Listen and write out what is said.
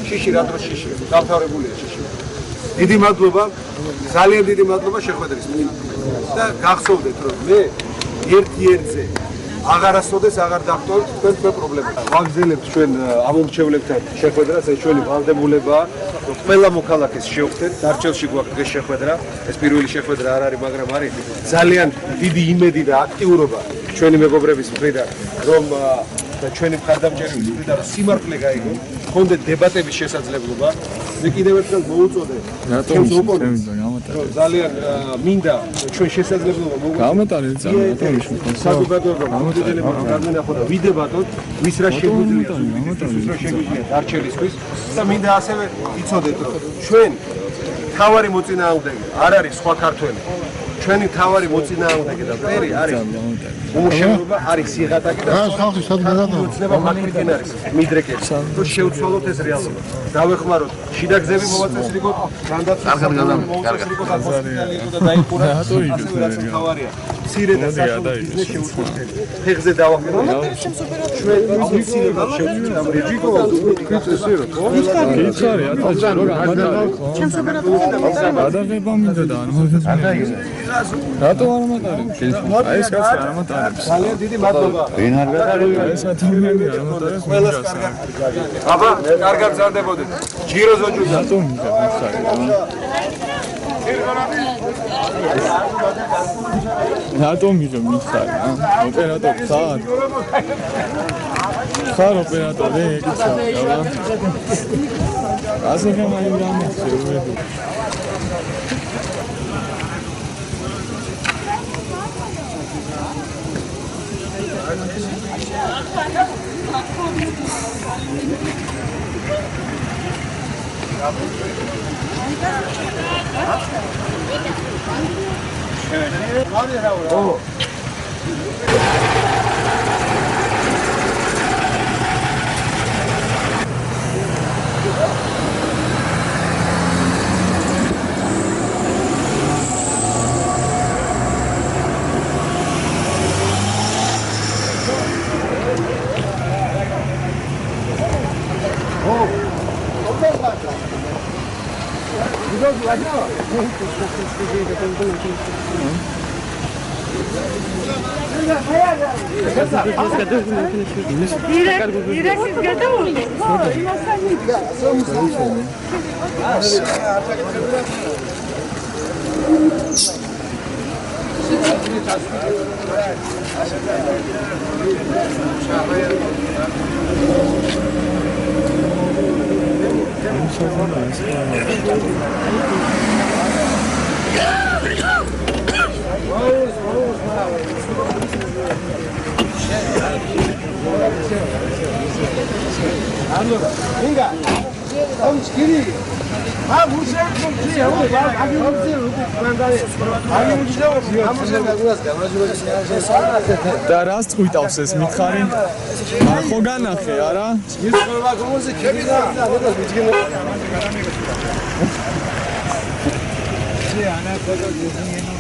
Shishi რა დროს shishi დამთავრებულია shishi. დიდი მადლობა, ძალიან დიდი მადლობა შეხვედრის. და გახსოვდეთ რომ მე ერთ-ერთზე აღარასოდეს აღარ დავტოვებთ თქვენ პრობლემებს. ვაგზელებთ ჩვენ ამომრჩევლებთან შეხვედრას, ეს ჩვენი ვალდებულებაა, რომ ყველა მოქალაქეს შევხვდეთ, დარჩელში გვაქვს დღეს შეხვედრა. ეს პირველი შეხვედრა არ არის, მაგრამ არის ძალიან დიდი იმედი და აქტიურობა ჩვენი მეგობრების მხრიდან, რომ და ჩვენი მხარდამჭერების მხრიდან სიმართლე გაიგო, გქონდეთ დებატების შესაძლებლობა. მე კიდევ ერთხელ მოუწოდე ჩემს ოპონენტს, რომ ძალიან მინდა ჩვენ შესაძლებლობა გამოტანეთ საზოგადოება მომდევნებად განვინახო და ვიდებატოთ ვის რა შეგვიძლია ვის რა შეგვიძლია დარჩელისთვის და მინდა ასევე იცოდეთ რომ ჩვენ თავარი მოწინააღმდეგე არ არის სხვა ქართველი ჩვენი თავარი მოწინააღმდეგე და პერი არის უმუშევრობა არის სიღატაკი და ხალხი სადღაც უცნება ფაქტიკენ არის მიდრეკები რომ შევცვალოთ ეს რეალობა დავეხმაროთ შიდა გზები მოვაწესრიგოთ განდაცვას და დაიყურა ასევე რაც თავარია მცირე და საშუალო ბიზნეს შეუწყოთ ფეხზე დავახმაროთ ჩვენ მცირე და შევუწყოთ რეჯიკო თქვით ესე რომ იცარი ათაში რო გადაღება მინდა და რატო არ მატარებს აი ეს კაცი არ მატარებს ძალიან დიდი მადლობა ვინ არ გადაღება ეს ადამიანი არ მატარებს ყველას კარგად აბა კარგად გზარდებოდეთ ჯირო ზოჯუ რატო მინდა რატო მინდა მიხარი ოპერატორი ხარ ოპერატორი ეკიცა ასე გამაი რამე Oh. Venga, vamos, querido. Vamos, და რას წვითავს ეს მითხარი? ხო განახე, არა? ის ყველა კომოზე ქებინა და გადას მიჩგენა. შეანა ფოტო გიზინენო.